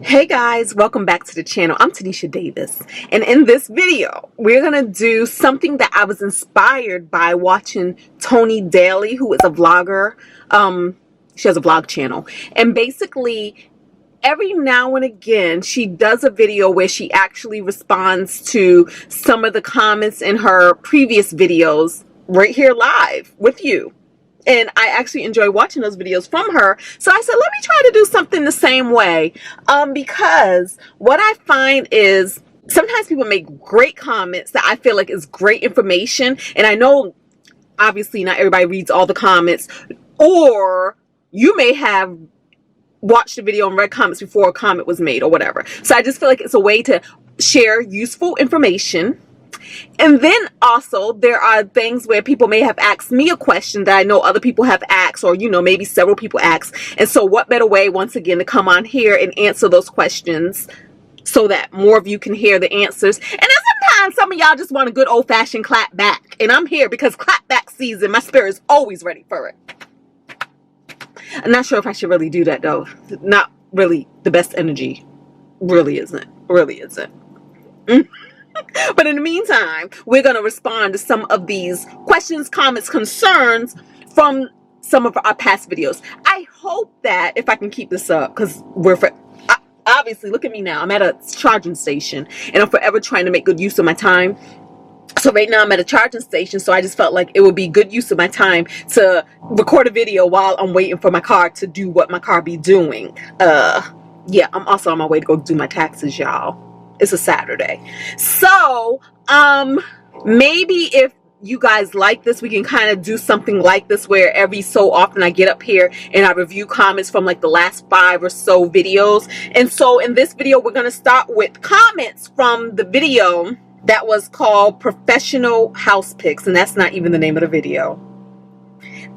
Hey guys, welcome back to the channel. I'm Tinesha Davis, and in this video we're gonna do something that I was inspired by watching Tony Daly, who is a vlogger. She has a vlog channel, and basically every now and again she does a video where she actually responds to some of the comments in her previous videos right here live with you. And I actually enjoy watching those videos from her. So I said, let me try to do something the same way. Because what I find is sometimes people make great comments that I feel like is great information. And I know, obviously, not everybody reads all the comments. Or you may have watched the video and read comments before a comment was made or whatever. So I just feel like it's a way to share useful information. And then also there are things where people may have asked me a question that I know other people have asked, or maybe several people asked. And so what better way, once again, to come on here and answer those questions so that more of you can hear the answers. And then sometimes some of y'all just want a good old-fashioned clap back, and I'm here because clap back season. My spirit is always ready for it. I'm not sure if I should really do that though. Not really the best energy. Really isn't. But in the meantime, we're going to respond to some of these questions, comments, concerns from some of our past videos. I hope that if I can keep this up, because obviously, look at me now. I'm at a charging station and I'm forever trying to make good use of my time. So right now I'm at a charging station, so I just felt like it would be good use of my time to record a video while I'm waiting for my car to do what my car be doing. Yeah, I'm also on my way to go do my taxes, y'all. It's a Saturday. So, maybe if you guys like this, we can kind of do something like this where every so often I get up here and I review comments from like the last 5 or so videos. And so in this video, we're going to start with comments from the video that was called Professional House Picks. And that's not even the name of the video.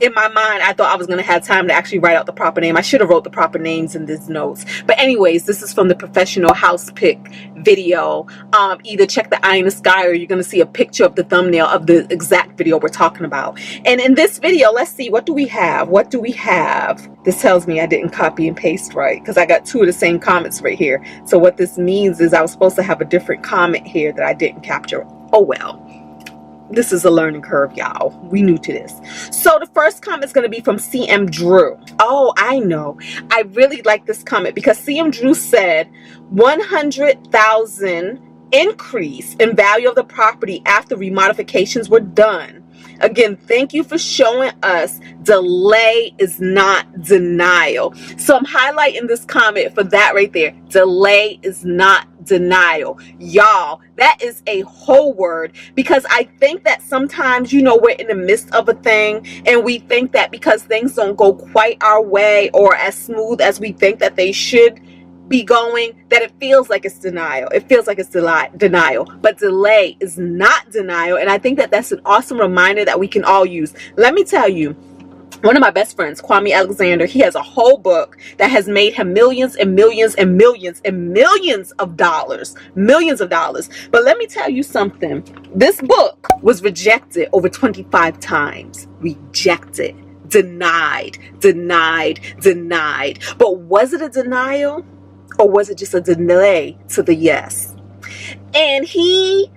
In my mind, I thought I was going to have time to actually write out the proper name. I should have wrote the proper names in these notes. But anyways, this is from the Professional House Pick video. Either check the eye in the sky or you're going to see a picture of the thumbnail of the exact video we're talking about. And in this video, let's see, what do we have? This tells me I didn't copy and paste right because I got 2 of the same comments right here. So what this means is I was supposed to have a different comment here that I didn't capture. Oh well. This is a learning curve, y'all. We new to this. So the first comment is going to be from CM Drew. Oh, I know. I really like this comment because CM Drew said 100,000 increase in value of the property after remodifications were done. Again, thank you for showing us delay is not denial. So I'm highlighting this comment for that right there. Delay is not denial. Y'all, that is a whole word, because I think that sometimes, we're in the midst of a thing and we think that because things don't go quite our way or as smooth as we think that they should be going, that it feels like it's denial. It feels like it's denial, but delay is not denial. And I think that that's an awesome reminder that we can all use. Let me tell you, one of my best friends, Kwame Alexander, he has a whole book that has made him millions and millions and millions and millions of dollars. But let me tell you something. This book was rejected over 25 times. Rejected, denied. But was it a denial? Or was it just a delay to the yes? And he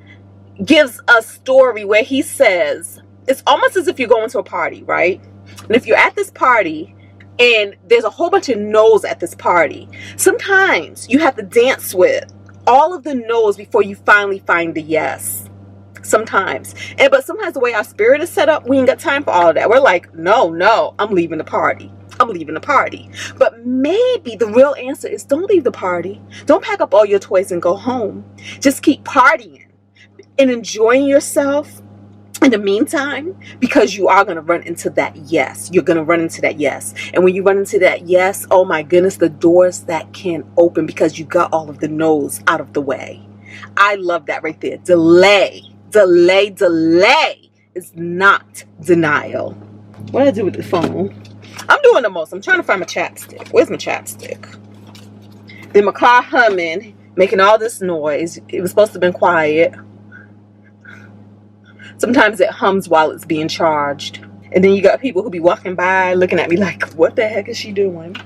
gives a story where he says, it's almost as if you're going to a party, right? And if you're at this party and there's a whole bunch of no's at this party, sometimes you have to dance with all of the no's before you finally find the yes. Sometimes. But sometimes the way our spirit is set up, we ain't got time for all of that. We're like, no, I'm leaving the party. But maybe the real answer is don't leave the party. Don't pack up all your toys and go home. Just keep partying and enjoying yourself in the meantime, because you are going to run into that yes. You're going to run into that yes. And when you run into that yes, oh my goodness, the doors that can open because you got all of the no's out of the way. I love that right there. Delay is not denial. What do I do with the phone? I'm doing the most. I'm trying to find my chapstick. Where's my chapstick? Then my car humming, making all this noise. It was supposed to have been quiet. Sometimes it hums while it's being charged. And then you got people who be walking by looking at me like, what the heck is she doing?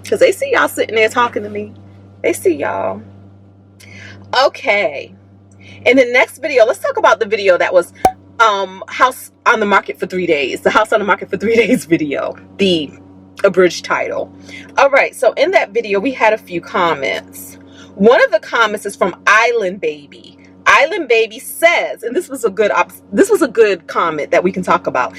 Because they see y'all sitting there talking to me. They see y'all. Okay. In the next video, let's talk about the video that was house on the market for 3 days. The house on the market for 3 days video. The abridged title. All right. So in that video, we had a few comments. One of the comments is from Island Baby. Island Baby says, and this was a good comment that we can talk about.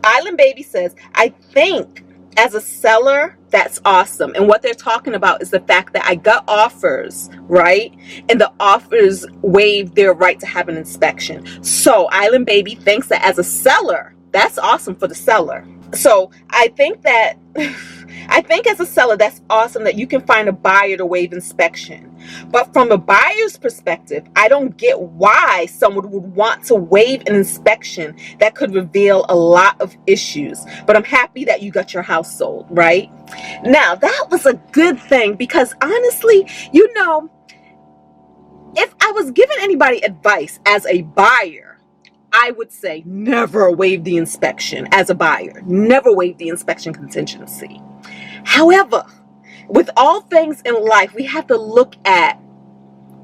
Island Baby says, I think as a seller, that's awesome. And what they're talking about is the fact that I got offers, right? And the offers waived their right to have an inspection. So Island Baby thinks that as a seller, that's awesome for the seller. So I think that, as a seller, that's awesome that you can find a buyer to waive inspection. But from a buyer's perspective, I don't get why someone would want to waive an inspection that could reveal a lot of issues. But I'm happy that you got your house sold, right? Now, that was a good thing because honestly, you know, if I was giving anybody advice as a buyer, I would say never waive the inspection as a buyer. Never waive the inspection contingency. However, with all things in life, we have to look at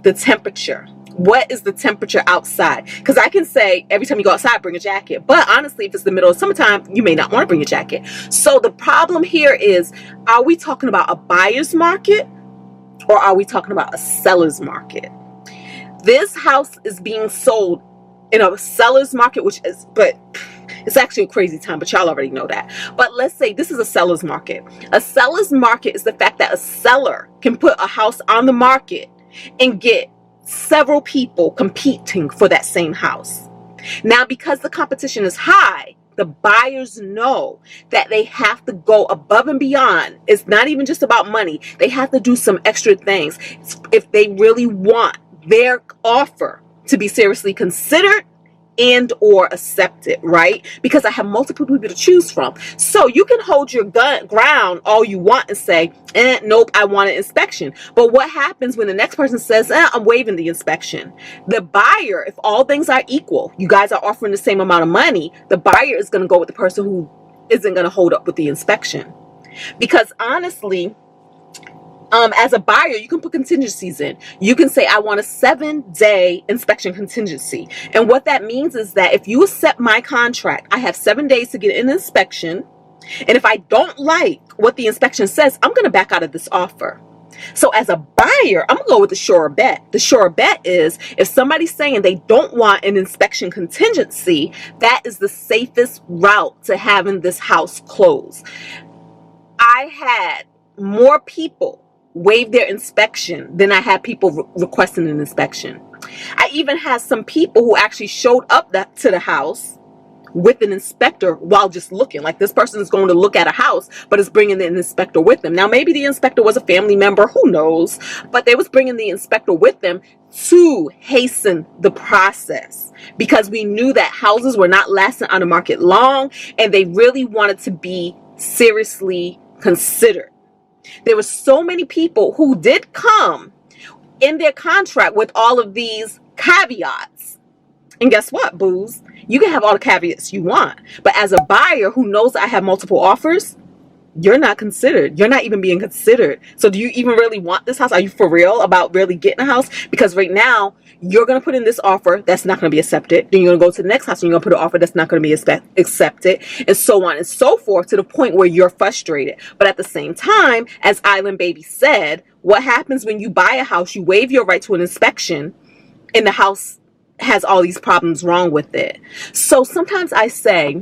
the temperature. What is the temperature outside? Because I can say every time you go outside, bring a jacket. But honestly, if it's the middle of summertime, you may not want to bring a jacket. So the problem here is, are we talking about a buyer's market or are we talking about a seller's market? This house is being sold in a seller's market, but it's actually a crazy time, but y'all already know that. But let's say this is a seller's market. A seller's market is the fact that a seller can put a house on the market and get several people competing for that same house. Now, because the competition is high, the buyers know that they have to go above and beyond. It's not even just about money. They have to do some extra things if they really want their offer to be seriously considered and or accepted, right? Because I have multiple people to choose from. So you can hold your ground all you want and say, nope, I want an inspection. But what happens when the next person says, I'm waiving the inspection? The buyer, if all things are equal, you guys are offering the same amount of money, the buyer is going to go with the person who isn't going to hold up with the inspection. Because honestly, as a buyer, you can put contingencies in. You can say, I want a 7-day inspection contingency. And what that means is that if you accept my contract, I have 7 days to get an inspection. And if I don't like what the inspection says, I'm going to back out of this offer. So as a buyer, I'm going to go with the sure bet. The sure bet is if somebody's saying they don't want an inspection contingency, that is the safest route to having this house closed. I had more people waive their inspection than I had people requesting an inspection. I even had some people who actually showed up to the house with an inspector while just looking. Like, this person is going to look at a house, but is bringing an inspector with them. Now, maybe the inspector was a family member, who knows? But they was bringing the inspector with them to hasten the process because we knew that houses were not lasting on the market long and they really wanted to be seriously considered. There were so many people who did come in their contract with all of these caveats. And guess what, booze? You can have all the caveats you want. But as a buyer who knows I have multiple offers, you're not considered. You're not even being considered. So do you even really want this house? Are you for real about really getting a house? Because right now, you're going to put in this offer that's not going to be accepted. Then you're going to go to the next house and you're going to put an offer that's not going to be accepted, and so on and so forth, to the point where you're frustrated. But at the same time, as Island Baby said, what happens when you buy a house, you waive your right to an inspection, and the house has all these problems wrong with it? So sometimes I say,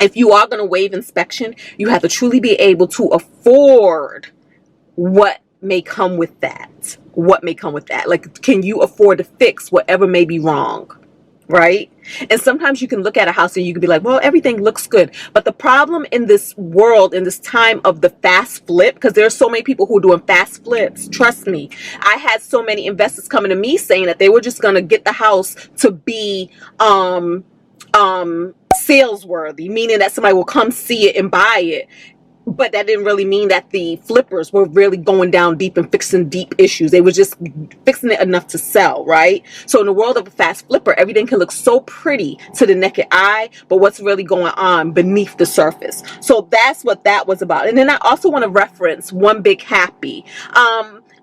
if you are going to waive inspection, you have to truly be able to afford what may come with that. What may come with that? Like, can you afford to fix whatever may be wrong? Right? And sometimes you can look at a house and you can be like, well, everything looks good. But the problem in this world, in this time of the fast flip, because there are so many people who are doing fast flips, trust me, I had so many investors coming to me saying that they were just going to get the house to be sales worthy, meaning that somebody will come see it and buy it. But that didn't really mean that the flippers were really going down deep and fixing deep issues. They were just fixing it enough to sell, right? So in the world of a fast flipper, everything can look so pretty to the naked eye, but what's really going on beneath the surface? So that's what that was about. And then I also want to reference One Big Happy.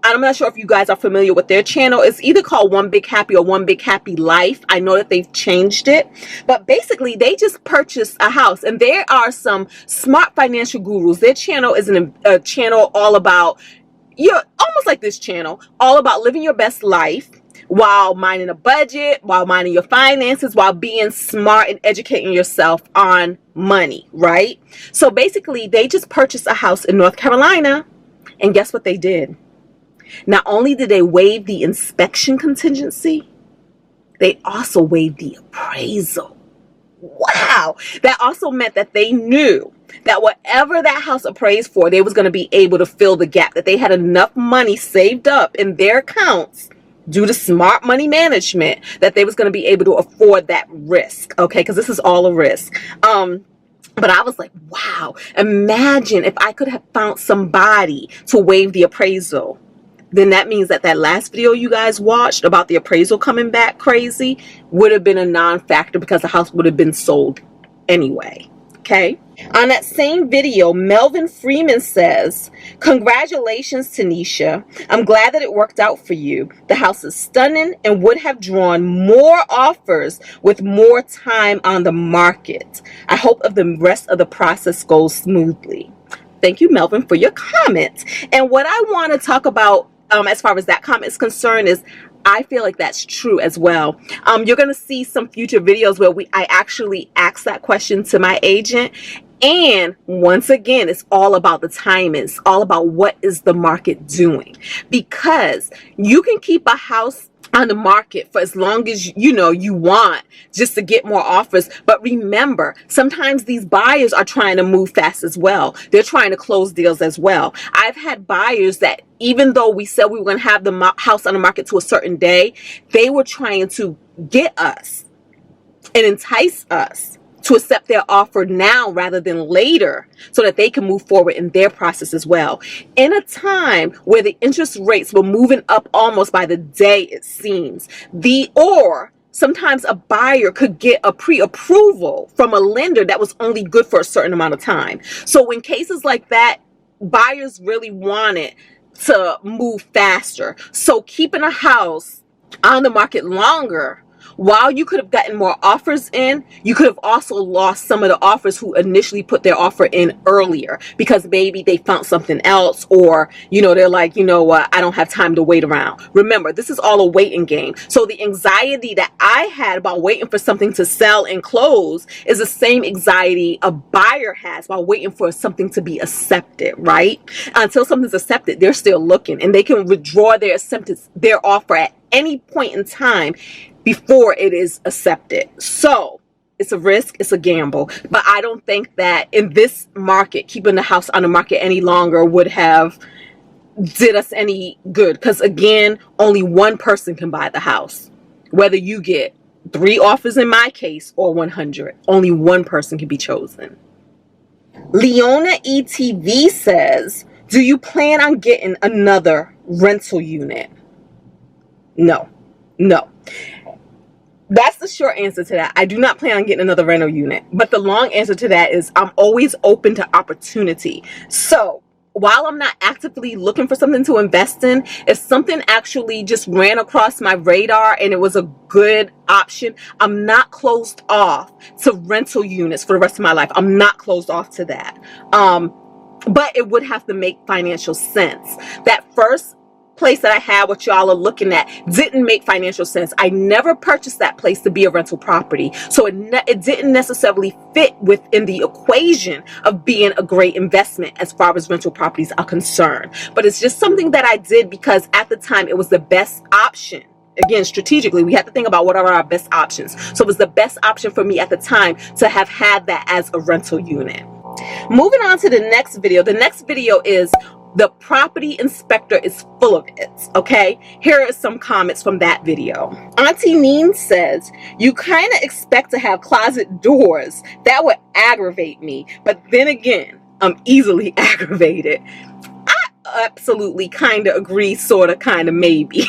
I'm not sure if you guys are familiar with their channel. It's either called One Big Happy or One Big Happy Life. I know that they've changed it, but basically they just purchased a house, and there are some smart financial gurus. Their channel is a channel all about, you're almost like this channel, all about living your best life while minding a budget, while minding your finances, while being smart and educating yourself on money, right? So basically they just purchased a house in North Carolina, and guess what they did? Not only did they waive the inspection contingency, they also waived the appraisal. Wow. That also meant that they knew that whatever that house appraised for, they was going to be able to fill the gap, that they had enough money saved up in their accounts due to smart money management that they was going to be able to afford that risk. Okay, because this is all a risk. But I was like, wow, imagine if I could have found somebody to waive the appraisal. Then that means that that last video you guys watched about the appraisal coming back crazy would have been a non-factor because the house would have been sold anyway. Okay. On that same video, Melvin Freeman says, congratulations, Tinesha. I'm glad that it worked out for you. The house is stunning and would have drawn more offers with more time on the market. I hope the rest of the process goes smoothly. Thank you, Melvin, for your comment. And what I want to talk about as far as that comment is concerned is I feel like that's true as well. You're going to see some future videos where I actually ask that question to my agent. And once again, it's all about the timing. It's all about what is the market doing. Because you can keep a house on the market for as long as you want, just to get more offers. But remember, sometimes these buyers are trying to move fast as well. They're trying to close deals as well. I've had buyers that even though we said we were going to have the house on the market to a certain day, they were trying to get us and entice us to accept their offer now rather than later so that they can move forward in their process as well. In a time where the interest rates were moving up almost by the day, it seems, or sometimes a buyer could get a pre-approval from a lender that was only good for a certain amount of time. So in cases like that, buyers really wanted to move faster. So keeping a house on the market longer, while you could have gotten more offers in, you could have also lost some of the offers who initially put their offer in earlier because maybe they found something else, or they're like, you know what, I don't have time to wait around. Remember, this is all a waiting game. So the anxiety that I had about waiting for something to sell and close is the same anxiety a buyer has while waiting for something to be accepted, right? Until something's accepted, they're still looking, and they can withdraw their offer at any point in time before it is accepted. So it's a risk, it's a gamble. But I don't think that in this market, keeping the house on the market any longer would have did us any good. Because again, only one person can buy the house. Whether you get 3 offers in my case or 100, only one person can be chosen. Leona ETV says, do you plan on getting another rental unit? No. That's the short answer to that. I do not plan on getting another rental unit. But the long answer to that is I'm always open to opportunity. So while I'm not actively looking for something to invest in, if something actually just ran across my radar and it was a good option, I'm not closed off to rental units for the rest of my life. I'm not closed off to that. But it would have to make financial sense. That first place that I had, what y'all are looking at, didn't make financial sense. I never purchased that place to be a rental property, so it didn't necessarily fit within the equation of being a great investment as far as rental properties are concerned. But it's just something that I did because at the time it was the best option. Again, strategically, we have to think about what are our best options. So it was the best option for me at the time to have had that as a rental unit. Moving on to the next video. The next video is the property inspector is full of it. Okay, here are some comments from that video. Auntie Neen says, you kind of expect to have closet doors. That would aggravate me. But then again, I'm easily aggravated. I absolutely kind of agree, sort of, kind of, maybe.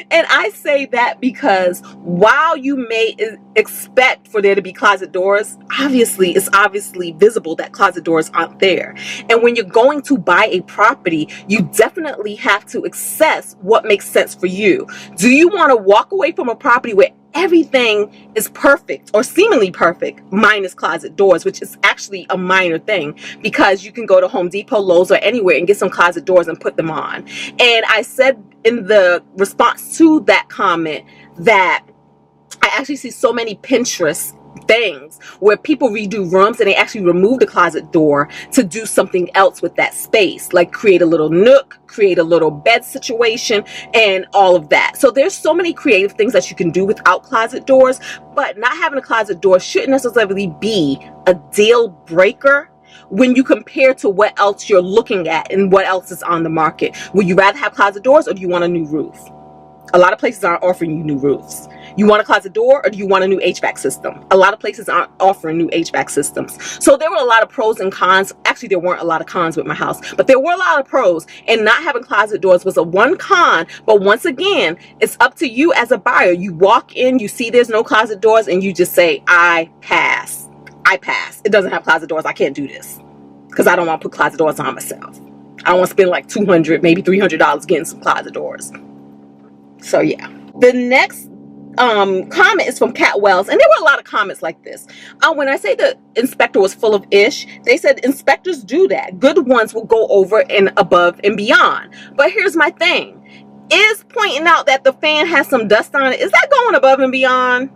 And I say that because while you may expect for there to be closet doors, it's obviously visible that closet doors aren't there. And when you're going to buy a property, you definitely have to assess what makes sense for you. Do you want to walk away from a property where everything is perfect or seemingly perfect minus closet doors, which is actually a minor thing because you can go to Home Depot, Lowe's, or anywhere and get some closet doors and put them on? And I said in the response to that comment that I actually see so many Pinterest things where people redo rooms and they actually remove the closet door to do something else with that space, like create a little nook, create a little bed situation, and all of that. So there's so many creative things that you can do without closet doors, but not having a closet door shouldn't necessarily be a deal breaker when you compare to what else you're looking at and what else is on the market. Would you rather have closet doors or do you want a new roof? A lot of places aren't offering you new roofs. You want a closet door or do you want a new HVAC system? A lot of places aren't offering new HVAC systems. So there were a lot of pros and cons. Actually, there weren't a lot of cons with my house, but there were a lot of pros. And not having closet doors was a one con. But once again, it's up to you as a buyer. You walk in, you see there's no closet doors, and you just say, I pass. I pass. It doesn't have closet doors. I can't do this because I don't want to put closet doors on myself. I don't want to spend like $200, maybe $300 getting some closet doors. So yeah. The next comment is from Cat Wells, and there were a lot of comments like this. When I say the inspector was full of ish, they said inspectors do that. Good ones will go over and above and beyond. But here's my thing. Is pointing out that the fan has some dust on it, is that going above and beyond?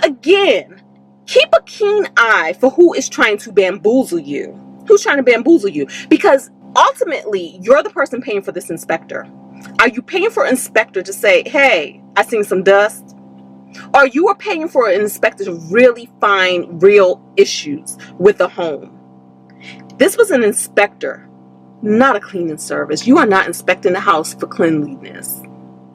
Again, keep a keen eye for who is trying to bamboozle you. Who's trying to bamboozle you? Because ultimately, you're the person paying for this inspector. Are you paying for an inspector to say, hey, I seen some dust? Or you are paying for an inspector to really find real issues with a home? This was an inspector, not a cleaning service. You are not inspecting the house for cleanliness,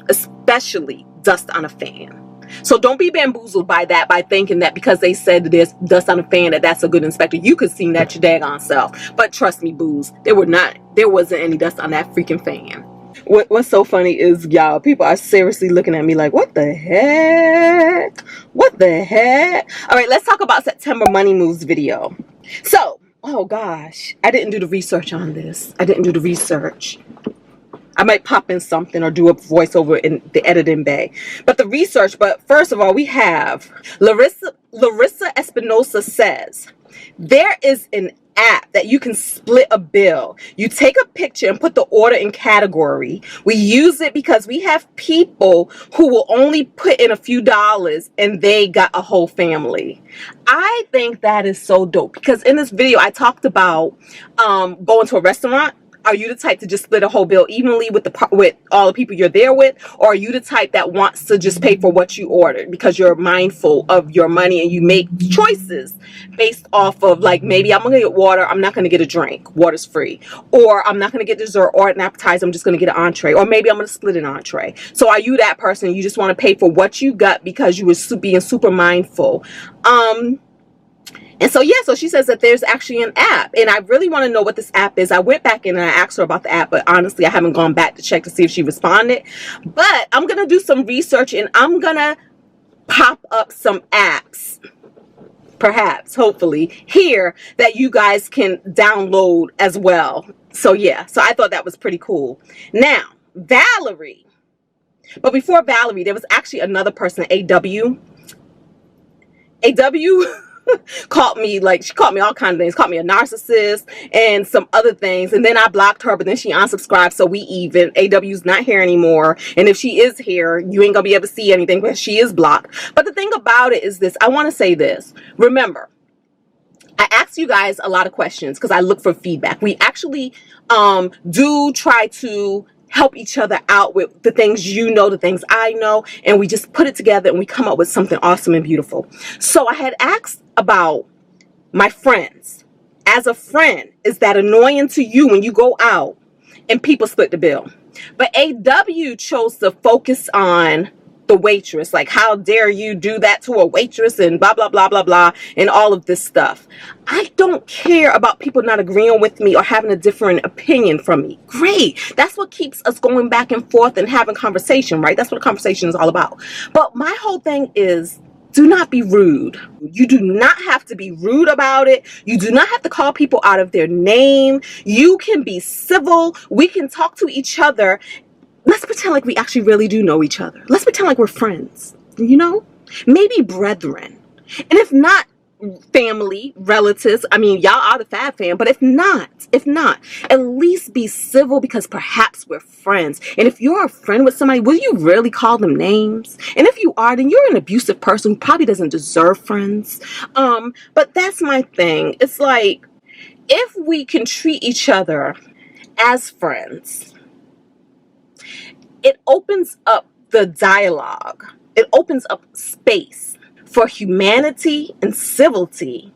especially dust on a fan. So don't be bamboozled by that, by thinking that because they said there's dust on a fan that that's a good inspector. You could see that your daggone self. But trust me, booze, there wasn't any dust on that freaking fan. What's so funny is, y'all, people are seriously looking at me like, what the heck? What the heck? All right, let's talk about September Money Moves video. So, oh gosh, I didn't do the research on this. I didn't do the research. I might pop in something or do a voiceover in the editing bay. But first of all, we have Larissa Espinosa says, there is an app that you can split a bill. You take a picture and put the order in category. We use it because we have people who will only put in a few dollars and they got a whole family. I think that is so dope because in this video I talked about going to a restaurant. Are you the type to just split a whole bill evenly with all the people you're there with? Or are you the type that wants to just pay for what you ordered because you're mindful of your money and you make choices based off of, like, maybe I'm going to get water, I'm not going to get a drink, water's free. Or I'm not going to get dessert or an appetizer, I'm just going to get an entree. Or maybe I'm going to split an entree. So are you that person? You just want to pay for what you got because you were being super mindful. And so, yeah, so she says that there's actually an app. And I really want to know what this app is. I went back in and I asked her about the app, but honestly, I haven't gone back to check to see if she responded. But I'm going to do some research and I'm going to pop up some apps, perhaps, hopefully, here that you guys can download as well. So, yeah, so I thought that was pretty cool. Now, Valerie. But before Valerie, there was actually another person, AW. Called me, like, she called me all kinds of things, called me a narcissist and some other things, and then I blocked her, but then she unsubscribed, so we even. AW's not here anymore, and if she is here, you ain't gonna be able to see anything because she is blocked. But the thing about it is this, I want to say this. Remember, I ask you guys a lot of questions because I look for feedback. We actually do try to help each other out with the things you know, the things I know, and we just put it together and we come up with something awesome and beautiful. So I had asked about my friends. As a friend, is that annoying to you when you go out and people split the bill? But AW chose to focus on the waitress. Like, how dare you do that to a waitress, and blah, blah, blah, blah, blah, and all of this stuff. I don't care about people not agreeing with me or having a different opinion from me. Great. That's what keeps us going back and forth and having conversation, right? That's what a conversation is all about. But my whole thing is, do not be rude. You do not have to be rude about it. You do not have to call people out of their name. You can be civil. We can talk to each other. Let's pretend like we actually really do know each other. Let's pretend like we're friends, you know? Maybe brethren. And if not, family, relatives. I mean, y'all are the Fab Fam, but if not, at least be civil, because perhaps we're friends. And if you're a friend with somebody, will you really call them names? And if you are, then you're an abusive person who probably doesn't deserve friends. But that's my thing. It's like, if we can treat each other as friends, it opens up the dialogue. It opens up space for humanity and civility,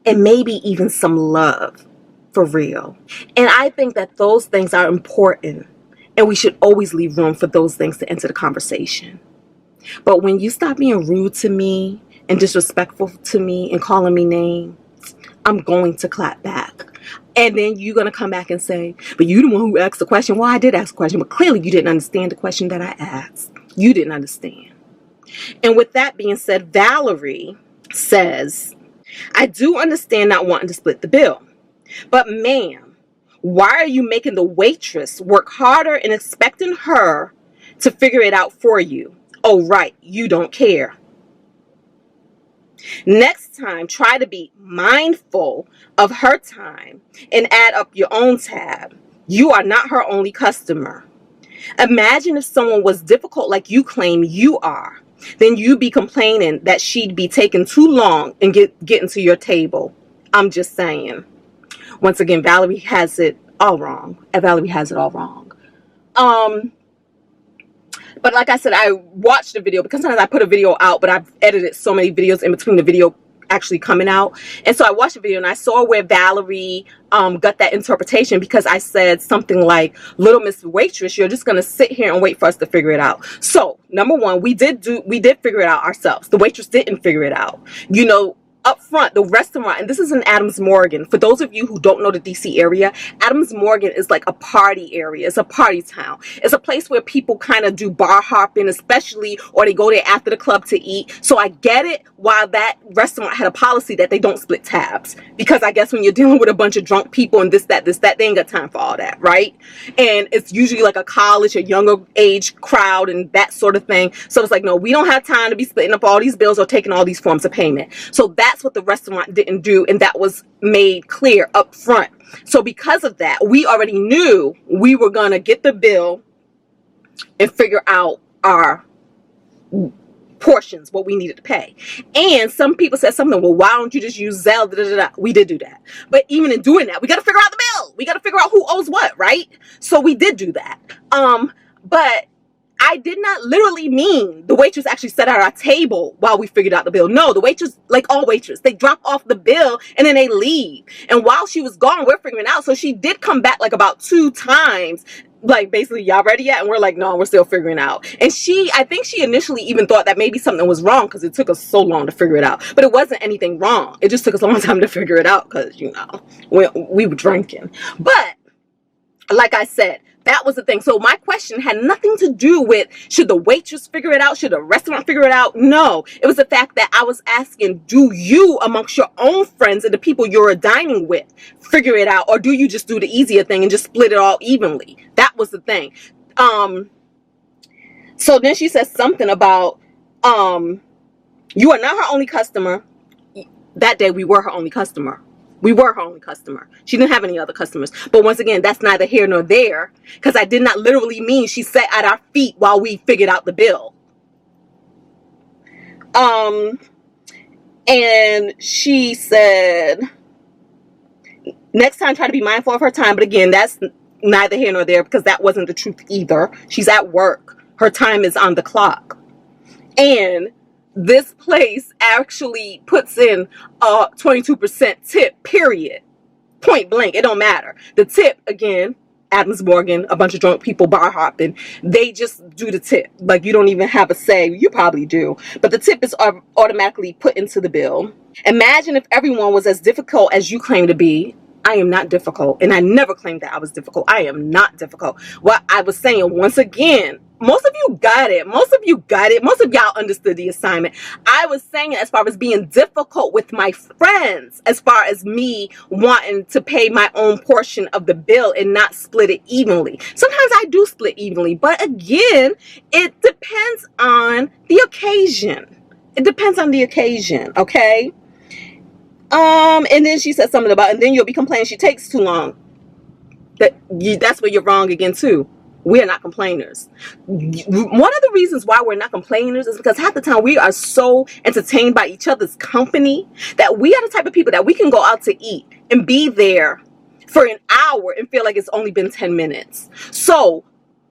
and maybe even some love, for real. And I think that those things are important, and we should always leave room for those things to enter the conversation. But when you stop being rude to me and disrespectful to me and calling me names, I'm going to clap back. And then you're going to come back and say, but you the one who asked the question. Well, I did ask the question, but clearly you didn't understand the question that I asked. You didn't understand. And with that being said, Valerie says, I do understand not wanting to split the bill, but ma'am, why are you making the waitress work harder and expecting her to figure it out for you? Oh, right, you don't care. Next time, try to be mindful of her time and add up your own tab. You are not her only customer. Imagine if someone was difficult like you claim you are. Then you'd be complaining that she'd be taking too long and getting to your table. I'm just saying. Once again, Valerie has it all wrong. Valerie has it all wrong. But like I said, I watched the video because sometimes I put a video out, but I've edited so many videos in between the video actually coming out. And so I watched the video and I saw where Valerie got that interpretation, because I said something like, little Miss Waitress, you're just going to sit here and wait for us to figure it out. So number one, we did figure it out ourselves. The waitress didn't figure it out. You know, up front, the restaurant, and this is in Adams Morgan. For those of you who don't know the DC area, Adams Morgan is like a party area. It's a party town. It's a place where people kind of do bar hopping, especially, or they go there after the club to eat. So I get it why that restaurant had a policy that they don't split tabs, because I guess when you're dealing with a bunch of drunk people and this, that, they ain't got time for all that, right? And it's usually like a college, a younger age crowd and that sort of thing. So it's like, no, we don't have time to be splitting up all these bills or taking all these forms of payment. So that's what the restaurant didn't do, and that was made clear up front. So because of that, we already knew we were gonna get the bill and figure out our portions, what we needed to pay. And some people said something, well, why don't you just use Zelle? Da, da, da, da. We did do that. But even in doing that, we got to figure out the bill. We got to figure out who owes what, right? So we did do that. But I did not literally mean the waitress actually sat at our table while we figured out the bill. No, the waitress, like all waitresses, they drop off the bill and then they leave. And while she was gone, we're figuring it out. So she did come back like about 2 times. Like, basically, y'all ready yet? And we're like, no, we're still figuring out. And I think she initially even thought that maybe something was wrong because it took us so long to figure it out. But it wasn't anything wrong. It just took us a long time to figure it out because, you know, we were drinking. But like I said, that was the thing. So my question had nothing to do with, should the waitress figure it out? Should the restaurant figure it out? No, it was the fact that I was asking, do you amongst your own friends and the people you're dining with figure it out? Or do you just do the easier thing and just split it all evenly? That was the thing. So then she says something about, you are not her only customer. That day we were her only customer. We were her only customer. She didn't have any other customers. But once again, that's neither here nor there, because I did not literally mean she sat at our feet while we figured out the bill. And she said, next time, try to be mindful of her time. But again, that's neither here nor there, because that wasn't the truth either. She's at work. Her time is on the clock. And this place actually puts in a 22% tip, period. Point blank. It don't matter. The tip, again, Adams Morgan, a bunch of drunk people bar hopping. They just do the tip. Like, you don't even have a say. You probably do. But the tip is automatically put into the bill. Imagine if everyone was as difficult as you claim to be. I am not difficult, and I never claimed that I was difficult. I am not difficult. What I was saying, once again, most of you got it. Most of you got it. Most of y'all understood the assignment. I was saying, as far as being difficult with my friends, as far as me wanting to pay my own portion of the bill and not split it evenly. Sometimes I do split evenly, but again, it depends on the occasion. It depends on the occasion, okay? And then she said something about, and then you'll be complaining she takes too long. That's where you're wrong again too. We are not complainers. One of the reasons why we're not complainers is because half the time we are so entertained by each other's company that we are the type of people that we can go out to eat and be there for an hour and feel like it's only been 10 minutes. So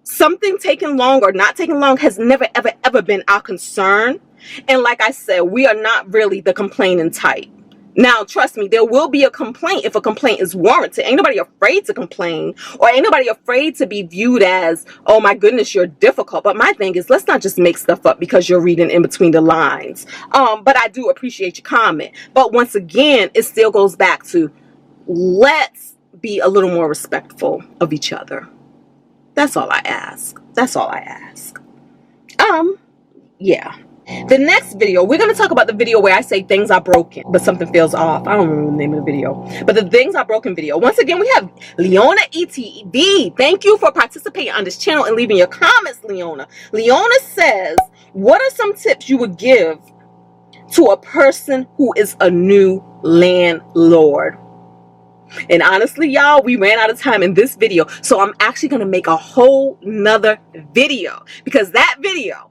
something taking long or not taking long has never, ever been our concern. And like I said, we are not really the complaining type. Now, trust me, there will be a complaint if a complaint is warranted. Ain't nobody afraid to complain, or ain't nobody afraid to be viewed as, oh my goodness, you're difficult. But my thing is, let's not just make stuff up because you're reading in between the lines. But I do appreciate your comment. But once again, it still goes back to, let's be a little more respectful of each other. That's all I ask. That's all I ask. Yeah. The next video, we're going to talk about the video where I say things are broken, but something feels off. I don't remember the name of the video, but the things are broken video. Once again, we have Leona ETV. Thank you for participating on this channel and leaving your comments, Leona. Leona says, what are some tips you would give to a person who is a new landlord? And honestly, y'all, we ran out of time in this video, so I'm actually going to make a whole nother video, because that video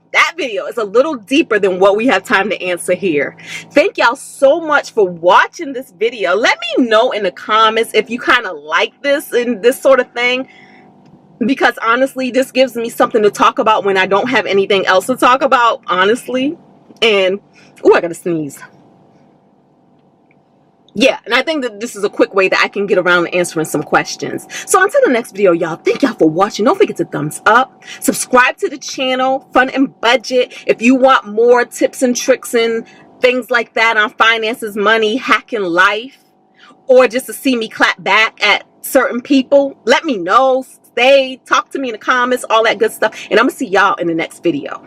is a little deeper than what we have time to answer here. Thank y'all so much for watching this video. Let me know in the comments if you kind of like this and this sort of thing, because honestly, this gives me something to talk about when I don't have anything else to talk about, honestly. And, oh, I gotta sneeze. Yeah, and I think that this is a quick way that I can get around to answering some questions. So until the next video, y'all, thank y'all for watching. Don't forget to thumbs up. Subscribe to the channel, Fun and Budget. If you want more tips and tricks and things like that on finances, money, hacking life, or just to see me clap back at certain people, let me know. Stay, talk to me in the comments, all that good stuff. And I'm going to see y'all in the next video.